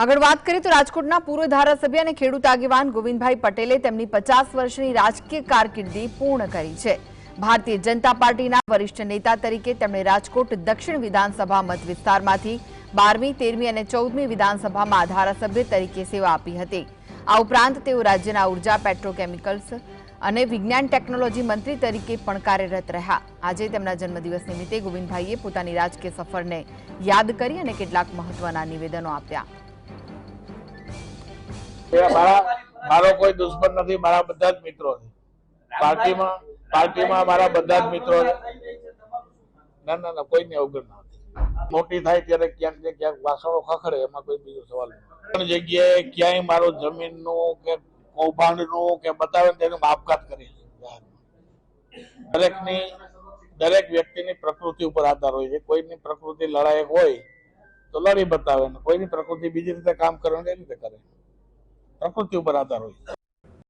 આગળ વાત કરીએ તો રાજકોટના પૂર્વ ધારાસભ્ય અને ખેડૂત આગેવાન ગોવિંદભાઈ પટેલે તેમની 50 વર્ષની રાજકીય કારકિર્દી પૂર્ણ કરી છે। ભારતીય જનતા પાર્ટીના વરિષ્ઠ નેતા તરીકે તેમણે રાજકોટ દક્ષિણ વિધાનસભા મત વિસ્તારમાંથી 12મી, 13મી અને 14મી વિધાનસભામાં ધારાસભ્ય તરીકે સેવા આપી હતી। આ ઉપરાંત તેઓ રાજ્યના ઉર્જા, પેટ્રોકેમિકલ્સ અને વિજ્ઞાન ટેકનોલોજી મંત્રી તરીકે પણ કાર્યરત રહ્યા। આજે તેમના જન્મદિવસ નિમિત્તે ગોવિંદભાઈએ પોતાની રાજકીય સફરને યાદ કરી અને કેટલાક મહત્વના નિવેદનો આપ્યા। મારો કોઈ દુશ્મન નથી, મારા બધા જ મિત્રો છે। પાર્ટીમાં મારા બધા જ મિત્રો ના કોઈની અવગણ નથી। મોટી થાય ત્યારે ક્યાંક ને ક્યાંક વાસણો ખખડે, એમાં કોઈ બીજો સવાલ નથી। પણ જગ્યાએ ક્યાંય મારું જમીનનું કે કૌભાંડનું કે બતાવે તેનું આપઘાત કરી છે। દરેક વ્યક્તિની પ્રકૃતિ ઉપર આધાર હોય છે। કોઈની પ્રકૃતિ લડાયક હોય તો લડી બતાવે, કોઈની પ્રકૃતિ બીજી રીતે કામ કરવાની એ રીતે કરે। પ્રકૃતિ ઉપર આધાર હોય।